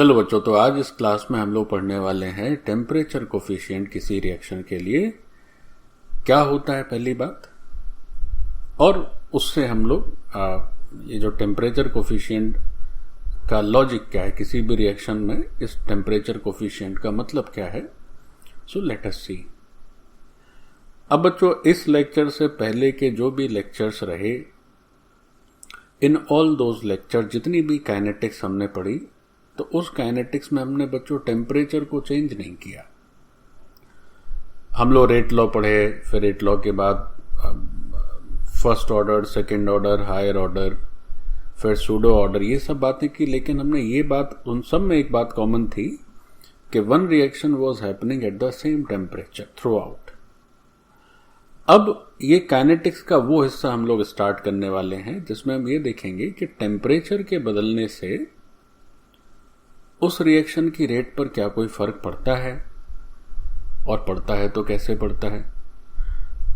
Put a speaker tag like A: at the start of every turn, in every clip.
A: चलो बच्चों, तो आज इस क्लास में हम लोग पढ़ने वाले हैं टेम्परेचर कोफिशिएंट किसी रिएक्शन के लिए क्या होता है पहली बात, और उससे हम लोग ये जो टेम्परेचर कोफिशिएंट का लॉजिक क्या है, किसी भी रिएक्शन में इस टेम्परेचर कोफिशिएंट का मतलब क्या है। सो लेट अस सी। अब बच्चों, इस लेक्चर से पहले के जो भी लेक्चर्स रहे, इन ऑल दोज लेक्चर जितनी भी काइनेटिक्स हमने पढ़ी, तो उस काइनेटिक्स में हमने बच्चों टेम्परेचर को चेंज नहीं किया। हम लोग रेट लॉ पढ़े, फिर रेट लॉ के बाद first order, second order, higher order, फिर सूडो ऑर्डर, ये सब बातें की। लेकिन हमने ये बात, उन सब में एक बात कॉमन थी कि one reaction was happening at the same temperature through out. अब ये काइनेटिक्स का वो हिस्सा हम लोग स्टार्ट करने वाले हैं जिसमें हम ये देखेंगे कि टेम्परेचर के बदलने से उस रिएक्शन की रेट पर क्या कोई फर्क पड़ता है, और पड़ता है तो कैसे पड़ता है।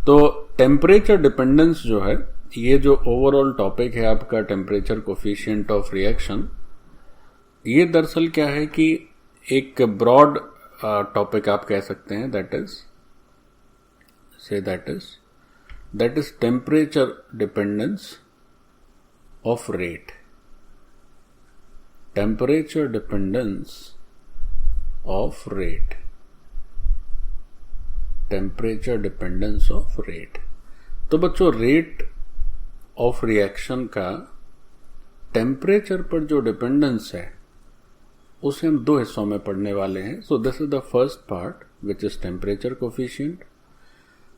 A: तो टेम्परेचर डिपेंडेंस जो है, ये जो ओवरऑल टॉपिक है आपका टेम्परेचर कोफिशिएंट ऑफ रिएक्शन, ये दरअसल क्या है कि एक ब्रॉड टॉपिक आप कह सकते हैं। That is temperature dependence of rate. Temperature dependence of rate. Temperature dependence of rate. तो बच्चों, रेट ऑफ रिएक्शन का टेम्परेचर पर जो डिपेंडेंस है उसे हम दो हिस्सों में पढ़ने वाले हैं। So this is the first part which is temperature coefficient,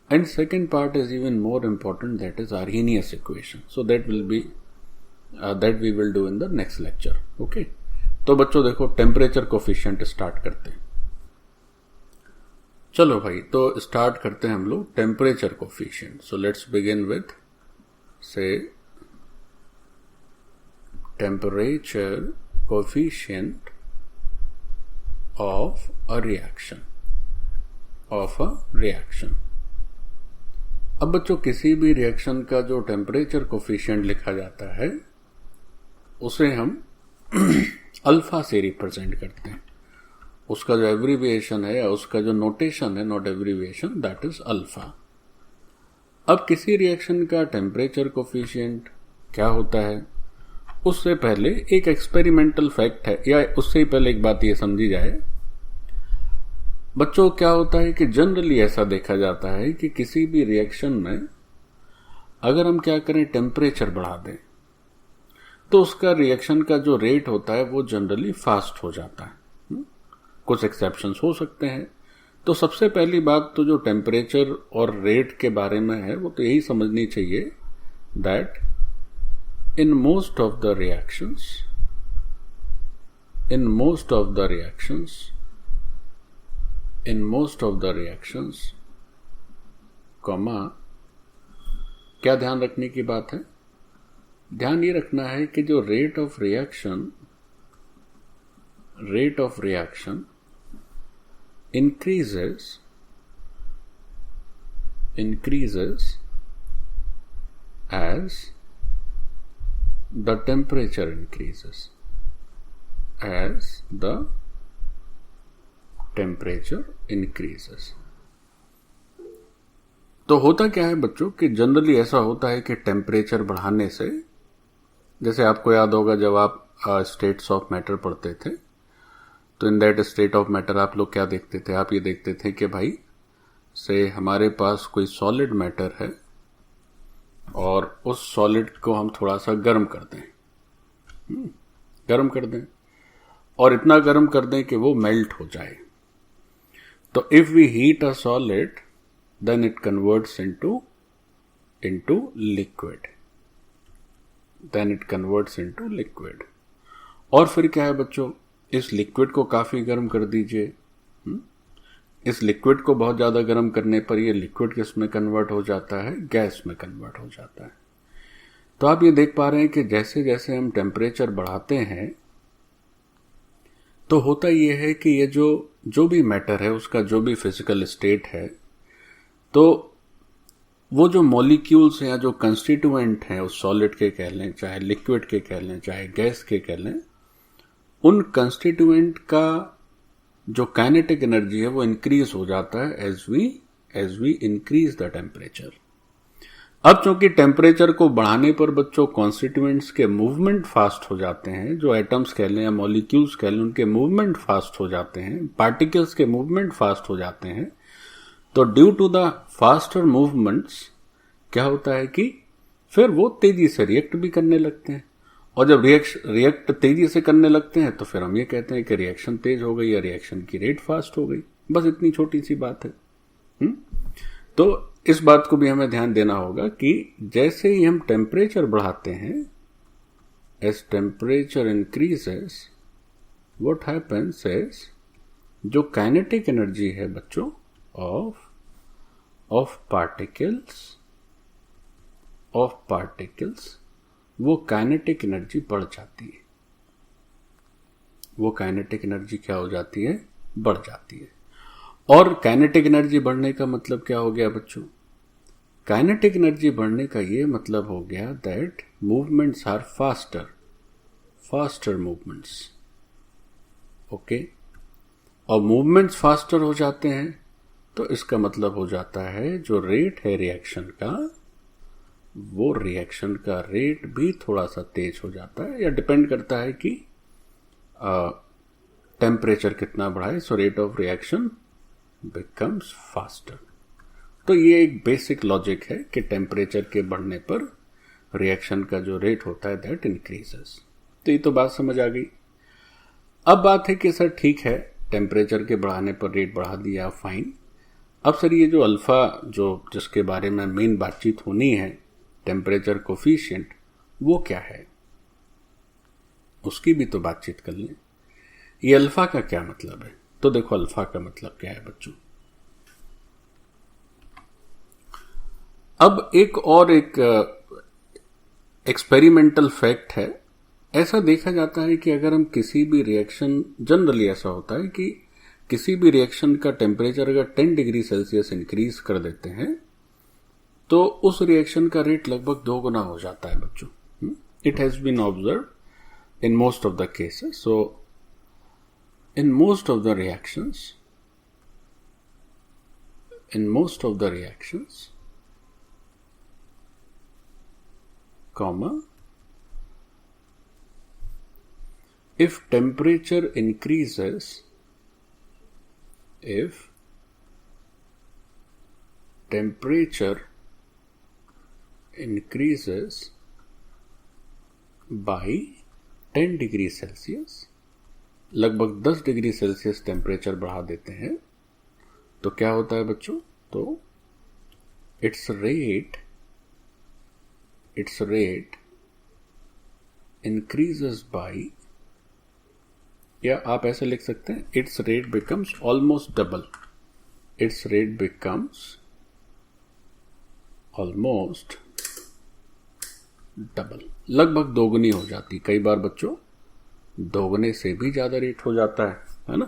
A: and second part is even more important, that is Arrhenius equation. So that we will do in the next lecture. Okay, तो बच्चों देखो, temperature coefficient start करते हैं। चलो भाई, तो start करते हैं हम लोग temperature coefficient. So let's begin with say temperature coefficient of a reaction. अब बच्चों, किसी भी रिएक्शन का जो टेम्परेचर कोफिशिएंट लिखा जाता है उसे हम अल्फा से रिप्रेजेंट करते हैं। उसका जो एब्रीविएशन है, या उसका जो नोटेशन है, not abbreviation, that is alpha. अब किसी रिएक्शन का टेम्परेचर कोफिशिएंट क्या होता है, उससे पहले एक एक्सपेरिमेंटल फैक्ट है, या उससे ही पहले एक बात ये समझी जाए बच्चों। क्या होता है कि जनरली ऐसा देखा जाता है कि किसी भी रिएक्शन में अगर हम क्या करें, टेम्परेचर बढ़ा दें, तो उसका रिएक्शन का जो रेट होता है वो जनरली फास्ट हो जाता है। कुछ एक्सेप्शंस हो सकते हैं। तो सबसे पहली बात तो जो टेम्परेचर और रेट के बारे में है, वो तो यही समझनी चाहिए that in most of the reactions, क्या ध्यान रखने की बात है? ध्यान ये रखना है कि जो rate of reaction increases as the temperature increases. तो होता क्या है बच्चों कि जनरली ऐसा होता है कि टेम्परेचर बढ़ाने से, जैसे आपको याद होगा जब आप स्टेट्स ऑफ मैटर पढ़ते थे, तो in that state of matter आप लोग क्या देखते थे? आप ये देखते थे कि भाई से हमारे पास कोई सॉलिड मैटर है और उस सॉलिड को हम थोड़ा सा गर्म कर दें, और इतना गर्म कर दें कि वो मेल्ट हो जाए। तो if we heat a solid then it converts into liquid. और फिर क्या है बच्चों, इस लिक्विड को काफी गर्म कर दीजिए। इस लिक्विड को बहुत ज्यादा गर्म करने पर ये लिक्विड किस में कन्वर्ट हो जाता है? गैस में कन्वर्ट हो जाता है। तो आप ये देख पा रहे हैं कि जैसे जैसे हम टेम्परेचर बढ़ाते हैं, तो होता ये है कि ये जो भी मैटर है, उसका जो भी फिजिकल स्टेट है, तो वो जो मॉलिक्यूल्स हैं या जो कंस्टिट्यूएंट हैं उस सॉलिड के कह लें, चाहे लिक्विड के कह लें, चाहे गैस के कह लें, उन कंस्टिट्यूएंट का जो काइनेटिक एनर्जी है वो इंक्रीज हो जाता है as we increase the temperature. अब चूंकि टेम्परेचर को बढ़ाने पर बच्चों कॉन्स्टिट्यूएंट्स के मूवमेंट फास्ट हो जाते हैं, जो एटम्स कह लें या मॉलिक्यूल्स कह लें, उनके मूवमेंट फास्ट हो जाते हैं, पार्टिकल्स के मूवमेंट फास्ट हो जाते हैं। तो due to the faster movements क्या होता है कि फिर वो तेजी से रिएक्ट भी करने लगते हैं, और जब रिएक्ट तेजी से करने लगते हैं तो फिर हम ये कहते हैं कि रिएक्शन तेज हो गई या रिएक्शन की रेट फास्ट हो गई। बस इतनी छोटी सी बात है। तो इस बात को भी हमें ध्यान देना होगा कि जैसे ही हम टेम्परेचर बढ़ाते हैं, as temperature increases, what happens is जो काइनेटिक एनर्जी है बच्चों ऑफ पार्टिकल्स वो काइनेटिक एनर्जी बढ़ जाती है। वो काइनेटिक एनर्जी क्या हो जाती है? बढ़ जाती है। और काइनेटिक एनर्जी बढ़ने का मतलब क्या हो गया बच्चों? काइनेटिक एनर्जी बढ़ने का ये मतलब हो गया that movements are faster movements. Okay, और मूवमेंट्स फास्टर हो जाते हैं तो इसका मतलब हो जाता है जो रेट है रिएक्शन का, वो रिएक्शन का रेट भी थोड़ा सा तेज हो जाता है, या डिपेंड करता है कि टेम्परेचर कितना बढ़ा है। So rate of reaction becomes faster. तो ये एक बेसिक लॉजिक है कि टेम्परेचर के बढ़ने पर रिएक्शन का जो रेट होता है दैट इंक्रीजेस। तो ये तो बात समझ आ गई। अब बात है कि सर ठीक है, टेम्परेचर के बढ़ाने पर रेट बढ़ा दिया, फाइन। अब सर ये जो अल्फा, जो जिसके बारे में मेन बातचीत होनी है, टेम्परेचर कोफिशिएंट, वो क्या है, उसकी भी तो बातचीत कर लें। ये अल्फा का क्या मतलब है? तो देखो अल्फा का मतलब क्या है बच्चों। अब एक एक्सपेरिमेंटल फैक्ट है। ऐसा देखा जाता है कि अगर हम किसी भी रिएक्शन, जनरली ऐसा होता है कि किसी भी रिएक्शन का टेम्परेचर अगर 10 डिग्री सेल्सियस इंक्रीज कर देते हैं तो उस रिएक्शन का रेट लगभग 2 गुना हो जाता है बच्चों। It has been observe in most of the cases. So in most of the reactions, comma, if temperature increases by 10 degree Celsius, लगभग 10 डिग्री सेल्सियस टेम्परेचर बढ़ा देते हैं, तो क्या होता है बच्चों? तो इट्स रेट इंक्रीजेस बाय, या आप ऐसे लिख सकते हैं, it's rate becomes almost double. It's rate becomes almost double, लगभग दोगुनी हो जाती। कई बार बच्चों दोगुने से भी ज्यादा रेट हो जाता है ना।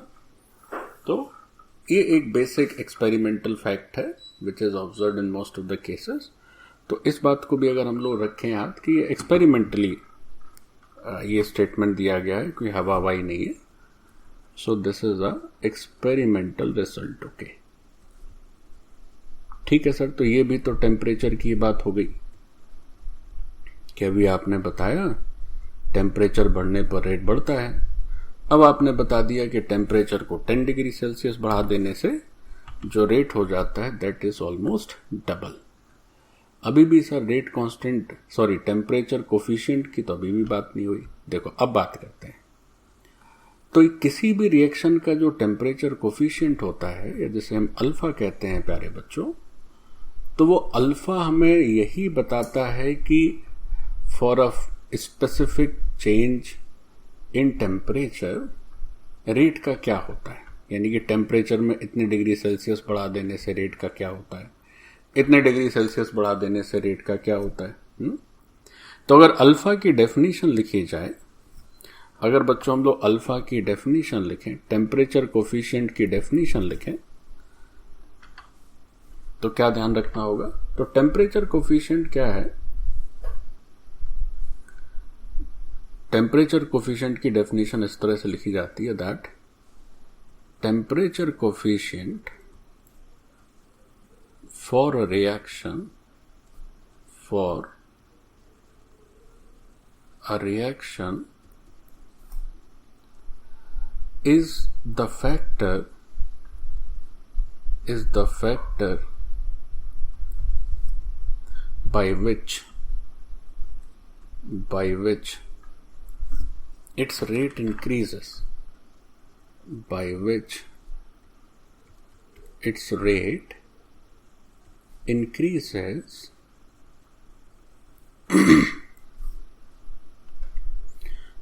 A: तो ये एक बेसिक एक्सपेरिमेंटल फैक्ट है which is observed in most of the cases. तो इस बात को भी अगर हम लोग रखें याद कि ये एक्सपेरिमेंटली ये स्टेटमेंट दिया गया है, कोई हवा हवाई नहीं है। सो this is a experimental result. Okay, ठीक है सर। तो ये भी तो टेम्परेचर की बात हो गई कि अभी आपने बताया टेम्परेचर बढ़ने पर रेट बढ़ता है। अब आपने बता दिया कि टेम्परेचर को 10 डिग्री सेल्सियस बढ़ा देने से जो रेट हो जाता है दैट इज ऑलमोस्ट डबल। अभी भी sir rate constant, sorry temperature coefficient की तो अभी भी बात नहीं हुई। देखो अब बात करते हैं। तो किसी भी रिएक्शन का जो टेम्परेचर कोफिशिएंट होता है, या जिसे हम अल्फा कहते हैं प्यारे बच्चों, तो वो अल्फा हमें यही बताता है कि for a specific change in temperature rate का क्या होता है। यानी कि टेम्परेचर में इतने डिग्री सेल्सियस बढ़ा देने से रेट का क्या होता है, इतने डिग्री सेल्सियस बढ़ा देने से रेट का क्या होता है। तो अगर अल्फा की डेफिनेशन लिखी जाए, अगर बच्चों हम लोग अल्फा की डेफिनेशन लिखें, टेम्परेचर कोफिशिएंट की डेफिनेशन लिखें, तो क्या ध्यान रखना होगा? तो टेम्परेचर कोफिशिएंट क्या है? टेम्परेचर कोफिशिएंट की डेफिनेशन इस तरह से लिखी जाती है that temperature coefficient for a reaction is the factor by which its rate increases,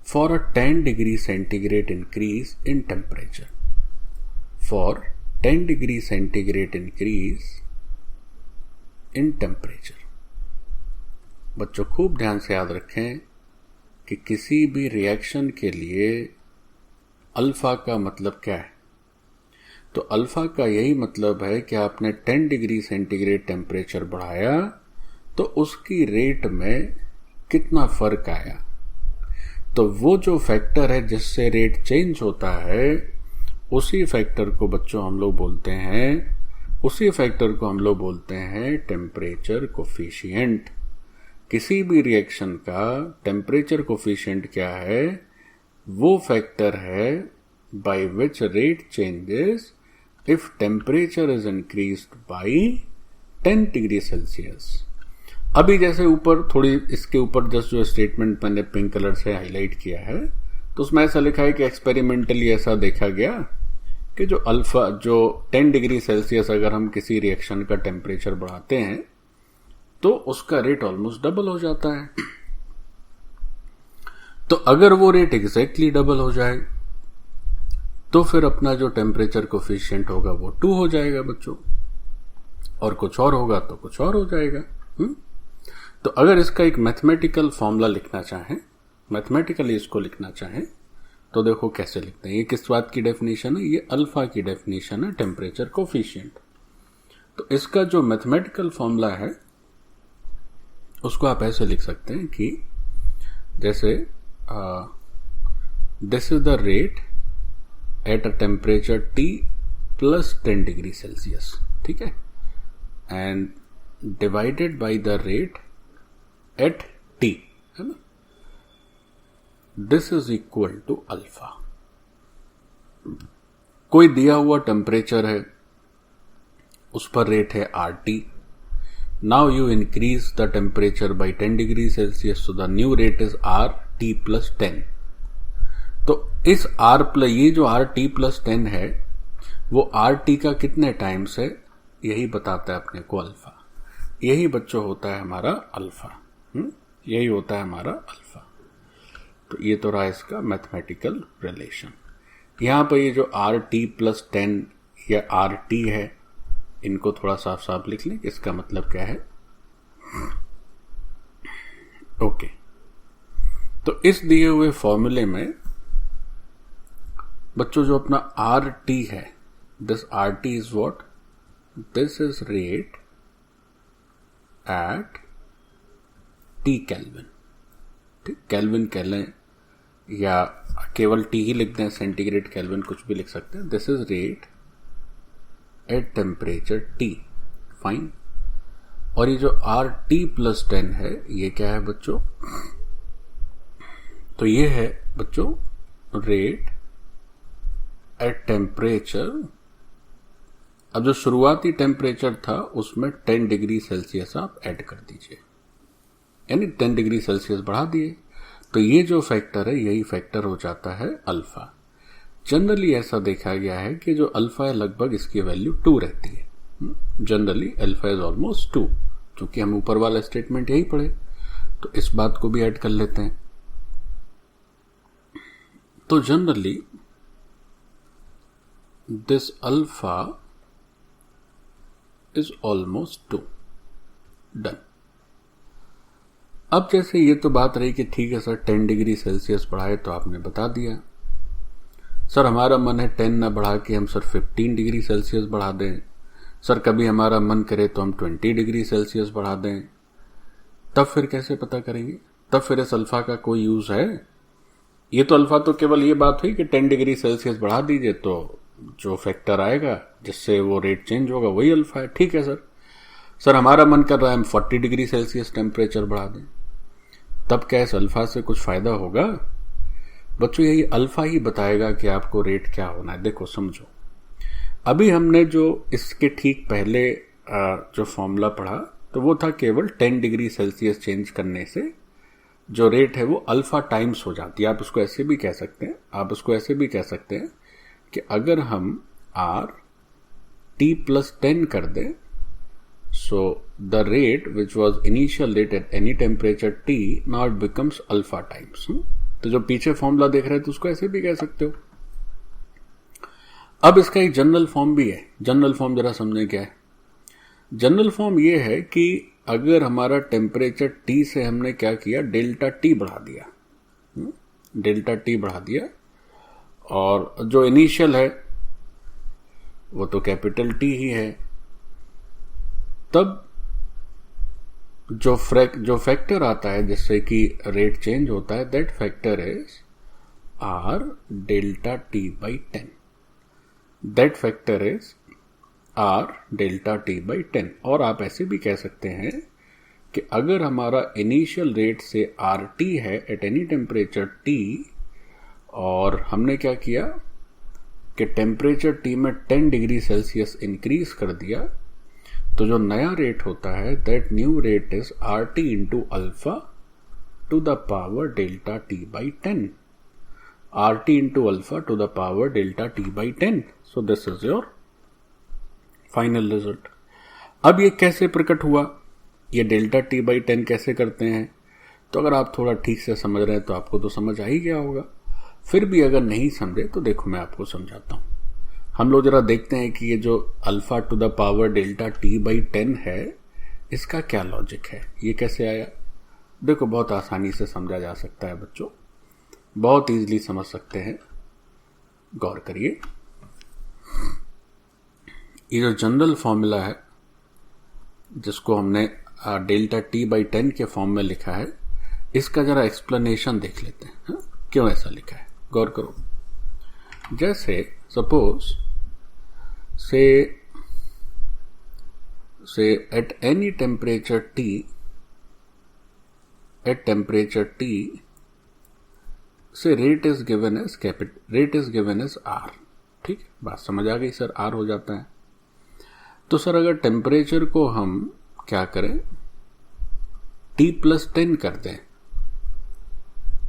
A: for a 10 degree centigrade increase in temperature. For 10 degree centigrade increase in temperature. बच्चों खूब ध्यान से याद रखें कि किसी भी रिएक्शन के लिए अल्फा का मतलब क्या है। तो अल्फा का यही मतलब है कि आपने 10 डिग्री सेंटीग्रेड टेम्परेचर बढ़ाया तो उसकी रेट में कितना फर्क आया। तो वो जो फैक्टर है जिससे रेट चेंज होता है उसी फैक्टर को बच्चों हम लोग बोलते हैं टेम्परेचर कोफिशिएंट। किसी भी रिएक्शन का टेम्परेचर कोफिशिएंट क्या है? वो फैक्टर है by which rate changes if temperature is increased by 10 degree Celsius. अभी जैसे ऊपर थोड़ी इसके ऊपर जस्ट जो स्टेटमेंट मैंने पिंक कलर से हाईलाइट किया है तो उसमें ऐसा लिखा है कि एक्सपेरिमेंटली ऐसा देखा गया कि जो 10 डिग्री सेल्सियस अगर हम किसी रिएक्शन का टेम्परेचर बढ़ाते हैं तो उसका रेट ऑलमोस्ट डबल हो जाता है। तो अगर वो रेट एग्जैक्टली डबल हो जाए तो फिर अपना जो टेम्परेचर कोफिशिएंट होगा वो 2 हो जाएगा बच्चों, और कुछ और होगा तो कुछ और हो जाएगा। तो अगर इसका एक मैथमेटिकल फॉर्मूला मैथमेटिकली इसको लिखना चाहें तो देखो कैसे लिखते हैं। ये किस बात की डेफिनेशन है? ये अल्फा की डेफिनेशन है टेम्परेचर कोफिशिएंट। तो इसका जो मैथमेटिकल फॉर्मूला है उसको आप ऐसे लिख सकते हैं कि जैसे this is the rate at a temperature T plus 10 degree Celsius, ठीक है, and divided by the rate at T, है ना। This is equal to alpha. कोई दिया हुआ टेम्परेचर है, उस पर रेट है RT। Now you increase the temperature by 10 degree Celsius, so the new rate is RT plus 10। तो इस ये जो RT प्लस 10 है वो RT का कितने टाइम्स है यही बताता है अपने को अल्फा। यही बच्चों होता है हमारा अल्फा। यही होता है हमारा अल्फा। तो ये तो रहा इसका मैथमेटिकल रिलेशन। यहां पर ये जो RT प्लस 10 या RT है इनको थोड़ा साफ साफ लिख लें कि इसका मतलब क्या है। ओके, तो इस दिए हुए फॉर्मूले में बच्चों जो अपना RT है, this RT is what? This is rate at T kelvin. ठीक, केल्विन कह लें या केवल T ही लिख दें, सेंटीग्रेड केल्विन कुछ भी लिख सकते हैं। This is rate at temperature T, fine. और ये जो RT प्लस 10 है ये क्या है बच्चों? तो ये है बच्चों रेट एट टेम्परेचर। अब जो शुरुआती टेम्परेचर था उसमें 10 डिग्री सेल्सियस आप ऐड कर दीजिए, यानी 10 डिग्री सेल्सियस बढ़ा दिए। तो ये जो फैक्टर है यही फैक्टर हो जाता है अल्फा। जनरली ऐसा देखा गया है कि जो अल्फा है लगभग इसकी वैल्यू 2 रहती है। जनरली अल्फा इज ऑलमोस्ट 2, क्योंकि हम ऊपर वाला स्टेटमेंट यही पढ़े तो इस बात को भी ऐड कर लेते हैं। तो generally this alpha is almost 2, done. अब जैसे ये तो बात रही कि ठीक है सर 10 डिग्री सेल्सियस बढ़ाए तो आपने बता दिया। सर हमारा मन है 10 ना बढ़ा के हम सर 15 डिग्री सेल्सियस बढ़ा दें। सर कभी हमारा मन करे तो हम 20 डिग्री सेल्सियस बढ़ा दें। तब फिर कैसे पता करेंगे? तब फिर इस अल्फा का कोई यूज है? ये तो अल्फा तो केवल ये बात हुई कि 10 डिग्री सेल्सियस बढ़ा दीजिए तो जो फैक्टर आएगा जिससे वो रेट चेंज होगा वही अल्फा है। ठीक है सर हमारा मन कर रहा है हम 40 डिग्री सेल्सियस टेम्परेचर बढ़ा दें, तब क्या इस अल्फा से कुछ फायदा होगा? बच्चों यही अल्फा ही बताएगा कि आपको रेट क्या होना है। देखो समझो, अभी हमने जो इसके ठीक पहले जो फॉर्मूला पढ़ा तो वो था केवल 10 डिग्री सेल्सियस चेंज करने से जो रेट है वो अल्फा टाइम्स हो जाती है। आप उसको ऐसे भी कह सकते हैं कि अगर हम आर टी प्लस 10 कर दें, so the rate which was initial rate at any temperature T now it becomes alpha times। तो जो पीछे फॉर्मूला देख रहे थे उसको ऐसे भी कह सकते हो। अब इसका एक जनरल फॉर्म भी है। जनरल फॉर्म जरा समझें क्या है। जनरल फॉर्म ये है कि अगर हमारा टेम्परेचर T से हमने क्या किया, डेल्टा T बढ़ा दिया और जो इनिशियल है वो तो कैपिटल T ही है, तब जो फैक्टर आता है जिससे कि रेट चेंज होता है that factor is R delta T by 10। That factor is R delta T by 10। और आप ऐसे भी कह सकते हैं कि अगर हमारा इनिशियल रेट से आर टी है एट एनी टेम्परेचर टी और हमने क्या किया कि टेम्परेचर टी में 10 डिग्री सेल्सियस इंक्रीज कर दिया, तो जो नया रेट होता है that new rate is R T into alpha to the power delta T by 10। R T into alpha to the power delta T by 10। So this is your final result. अब ये कैसे प्रकट हुआ, ये delta T by 10 कैसे करते हैं? तो अगर आप थोड़ा ठीक से समझ रहे हैं तो आपको तो समझ आ ही गया होगा। फिर भी अगर नहीं समझे तो देखो मैं आपको समझाता हूं। हम लोग जरा देखते हैं कि ये जो alpha to the power delta T by 10 है इसका क्या लॉजिक है, ये कैसे आया। देखो बहुत आसानी से समझा जा सकता है बच्चों, बहुत इजीली समझ सकते हैं। गौर करिए, ये जो जनरल फॉर्मूला है जिसको हमने डेल्टा टी बाई 10 के फॉर्म में लिखा है, इसका जरा एक्सप्लेनेशन देख लेते हैं। क्यों ऐसा लिखा है, गौर करो। जैसे suppose say at any temperature T, say rate is given as R। ठीक, बात समझ आ गई सर, R हो जाता है। तो सर अगर टेम्परेचर को हम क्या करें T प्लस 10 कर दें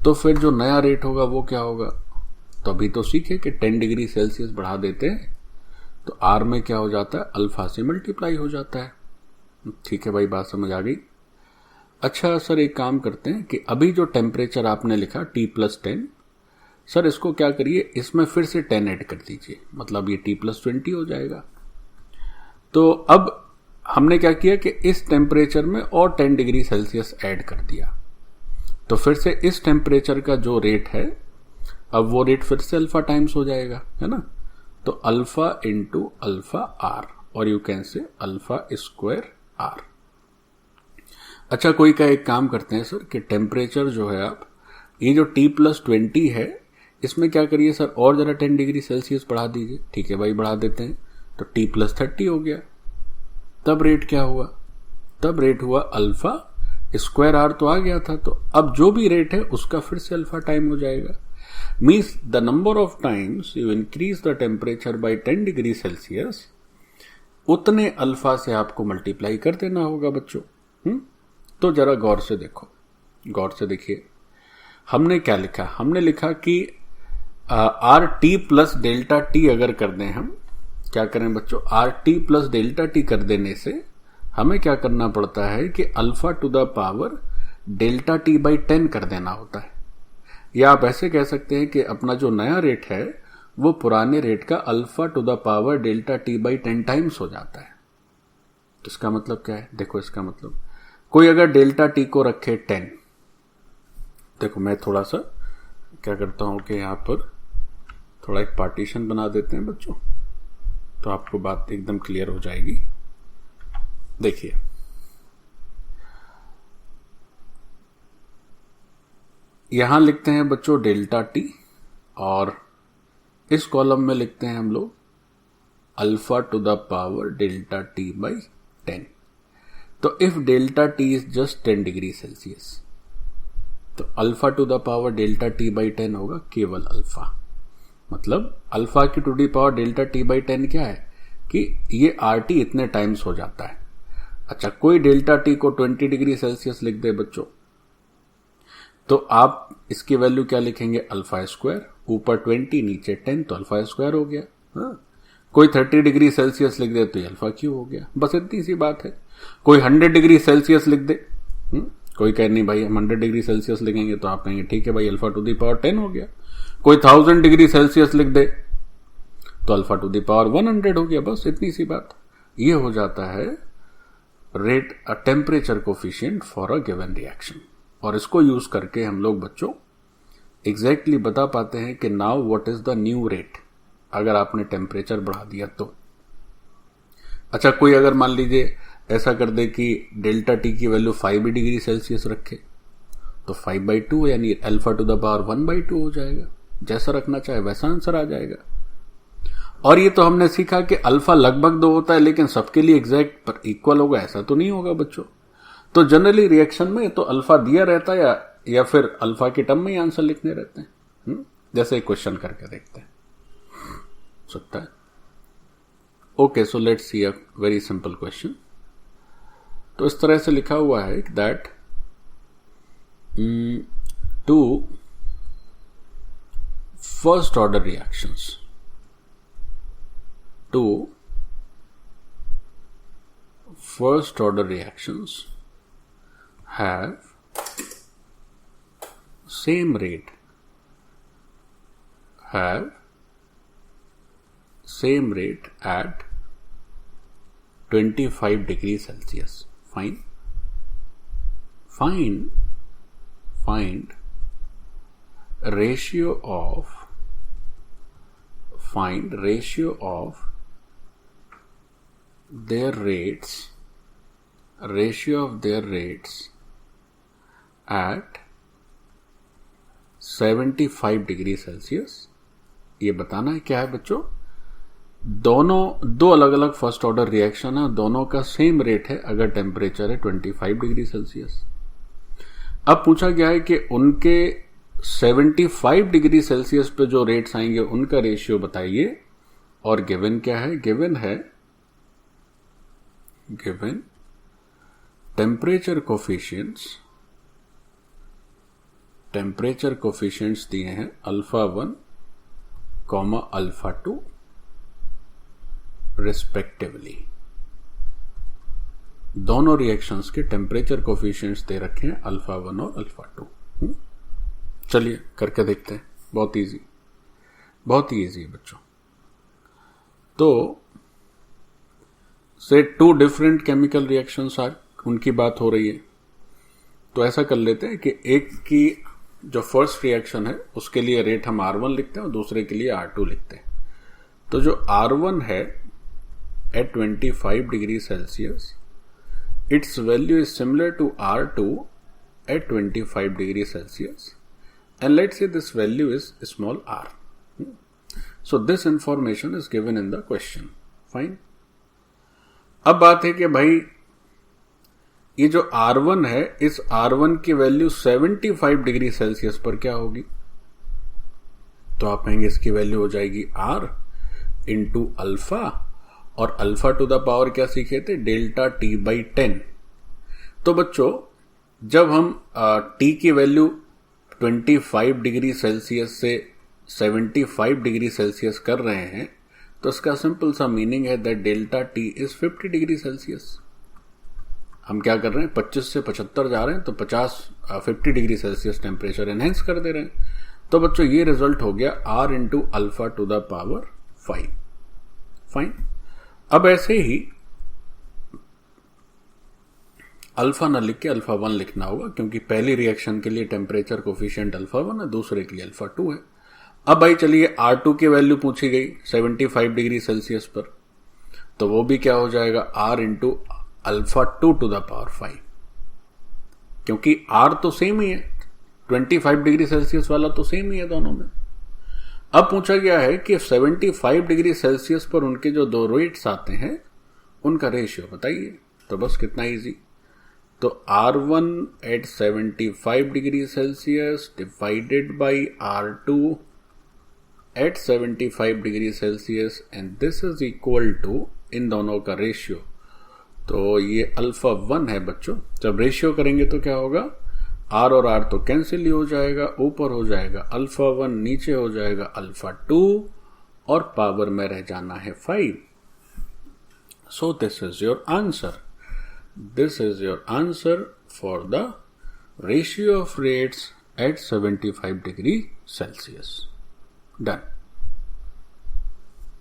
A: तो फिर जो नया रेट होगा वो क्या होगा। तो अभी तो सीखे कि 10 डिग्री सेल्सियस बढ़ा देते हैं तो आर में क्या हो जाता है, अल्फा से मल्टीप्लाई हो जाता है। ठीक है भाई, बात समझ आ गई। अच्छा सर एक काम करते हैं कि अभी जो टेम्परेचर आपने लिखा T प्लस 10, सर इसको क्या करिए, इसमें फिर से 10 ऐड कर दीजिए, मतलब ये T प्लस 20 हो जाएगा। तो अब हमने क्या किया कि इस टेम्परेचर में और 10 डिग्री सेल्सियस ऐड कर दिया, तो फिर से इस टेम्परेचर का जो रेट है अब वो रेट फिर से अल्फा टाइम्स हो जाएगा, है ना। तो अल्फा इंटू अल्फा आर, और you can say alpha square R. अच्छा कोई का एक काम करते हैं सर कि टेम्परेचर जो है आप ये जो T प्लस 20 है इसमें क्या करिए सर और जरा 10 डिग्री सेल्सियस बढ़ा दीजिए। ठीक है भाई, बढ़ा देते हैं तो T प्लस 30 हो गया। तब रेट क्या हुआ, तब रेट हुआ अल्फा स्क्वायर आर तो आ गया था, तो अब जो भी रेट है उसका फिर से अल्फा टाइम हो जाएगा। Means the number of times you increase the temperature by 10 degree Celsius, उतने अल्फा से आपको मल्टीप्लाई कर देना होगा बच्चों। तो जरा गौर से देखो, गौर से देखिए हमने क्या लिखा। हमने लिखा कि R T plus delta T अगर कर दें, हम क्या करें बच्चों, R T plus delta T कर देने से हमें क्या करना पड़ता है कि alpha to the power delta T by 10 कर देना होता है। या आप ऐसे कह सकते हैं कि अपना जो नया रेट है वो पुराने रेट का alpha to the power delta T by 10 times हो जाता है। इसका मतलब क्या है, देखो इसका मतलब कोई अगर डेल्टा टी को रखे 10, देखो मैं थोड़ा सा क्या करता हूं कि यहां पर थोड़ा एक पार्टीशन बना देते हैं बच्चों, तो आपको बात एकदम क्लियर हो जाएगी। देखिए यहां लिखते हैं बच्चों डेल्टा टी, और इस कॉलम में लिखते हैं हम लोग alpha to the power delta T by 10। तो if delta T is just 10 degree Celsius, तो alpha to the power delta T by 10 होगा केवल अल्फा। मतलब अल्फा की to the power delta T by 10 क्या है कि ये आर टी इतने टाइम्स हो जाता है। अच्छा, कोई डेल्टा टी को 20 डिग्री सेल्सियस लिख दे बच्चों, तो आप इसकी वैल्यू क्या लिखेंगे, अल्फा स्क्वायर, ऊपर 20 नीचे 10, तो अल्फा स्क्वायर हो गया। हाँ? कोई 30 डिग्री सेल्सियस लिख दे तो अल्फा क्यू हो गया। बस इतनी सी बात है। कोई 100 डिग्री सेल्सियस लिख दे, कोई कहे नहीं भाई हम 100 डिग्री सेल्सियस लिखेंगे, तो आप कहेंगे ठीक है भाई अल्फा टू दी पावर 10 हो गया। कोई 1000 डिग्री सेल्सियस लिख दे तो अल्फा टू दी पावर 100 हो गया। बस इतनी सी बात। ये हो जाता है rate a temperature coefficient for a given reaction, और इसको यूज करके हम लोग बच्चों एग्जैक्टली बता पाते हैं कि now what is the new rate अगर आपने टेम्परेचर बढ़ा दिया तो। अच्छा, कोई अगर मान लीजिए ऐसा कर दे कि डेल्टा टी की वैल्यू 5 डिग्री सेल्सियस रखे, तो 5/2 यानी अल्फा टू द पावर 1/2 हो जाएगा। जैसा रखना चाहे वैसा आंसर आ जाएगा। और ये तो हमने सीखा कि अल्फा लगभग 2 होता है, लेकिन सबके लिए एग्जैक्ट पर इक्वल होगा ऐसा तो नहीं होगा बच्चों। तो जनरली रिएक्शन में तो अल्फा दिया रहता है या फिर अल्फा के टर्म में ही आंसर लिखने रहते हैं। जैसे क्वेश्चन करके देखते हैं, सकता है। Okay, so let's see a very simple question. तो इस तरह से लिखा हुआ है that 2 first order reactions, 2 first order reactions have same rate at 25 degrees Celsius. Find ratio of their rates at 75 degree Celsius. ये बताना है क्या है बच्चों, दोनों दो अलग अलग फर्स्ट ऑर्डर रिएक्शन है, दोनों का सेम रेट है अगर टेम्परेचर है 25 डिग्री सेल्सियस। अब पूछा गया है कि उनके 75 डिग्री सेल्सियस पे जो रेट्स आएंगे उनका रेशियो बताइए, और गिवन क्या है, गिवन टेम्परेचर कोफिशिएंट्स दिए हैं अल्फा 1, अल्फा 2 रिस्पेक्टिवली। दोनों रिएक्शंस के टेम्परेचर कोफिशिएंट्स दे रखे हैं अल्फा 1 और अल्फा 2। चलिए करके देखते हैं। बहुत ही इजी है बच्चों। तो से 2 डिफरेंट केमिकल रिएक्शंस आर, उनकी बात हो रही है। तो ऐसा कर लेते हैं कि एक की जो फर्स्ट रिएक्शन है उसके लिए रेट हम R1 लिखते हैं और दूसरे के लिए R2 लिखते हैं। तो जो R1 है at 25 degree Celsius, its value is similar to R2 at 25 degree Celsius, and let's say this value is small r. So this information is given in the question. Fine. अब बात है कि भाई ये जो R1 है, इस R1 की वैल्यू 75 डिग्री सेल्सियस पर क्या होगी, तो आप कहेंगे इसकी वैल्यू हो जाएगी R इंटू अल्फा, और अल्फा टू द पावर क्या सीखे थे, डेल्टा टी बाई 10। तो बच्चों जब हम T की वैल्यू 25 डिग्री सेल्सियस से 75 डिग्री सेल्सियस कर रहे हैं, तो इसका सिंपल सा मीनिंग है that delta T is 50 degree Celsius. हम क्या कर रहे हैं, 25 से 75 जा रहे हैं, तो 50 डिग्री सेल्सियस टेम्परेचर एनहेंस कर दे रहे हैं। तो बच्चों ये रिजल्ट हो गया R into alpha to the power 5। Fine. अब ऐसे ही अल्फा ना लिख के अल्फा 1 लिखना होगा, क्योंकि पहली रिएक्शन के लिए टेम्परेचर कोफिशिएंट अल्फा 1 है, दूसरे के लिए अल्फा 2 है। अब भाई चलिए R2 की वैल्यू पूछी गई 75 डिग्री सेल्सियस पर, तो वो भी क्या हो जाएगा, R into alpha 2 to the power 5, क्योंकि R तो सेम ही है, 25 डिग्री सेल्सियस वाला तो सेम ही है दोनों में। अब पूछा गया है कि 75 डिग्री सेल्सियस पर उनके जो दो रेट्स आते हैं उनका रेशियो बताइए। तो बस कितना इजी, तो R1 at 75 degree Celsius divided by R2 at 75 degree Celsius and this is equal to इन दोनों का रेशियो। तो ये अल्फा 1 है बच्चों। जब रेशियो करेंगे तो क्या होगा, R और R तो कैंसिल ही हो जाएगा, ऊपर हो जाएगा अल्फा 1, नीचे हो जाएगा अल्फा 2 और पावर में रह जाना है 5। सो this is your answer. This is your answer for the ratio of rates eight 75 degree Celsius. Done.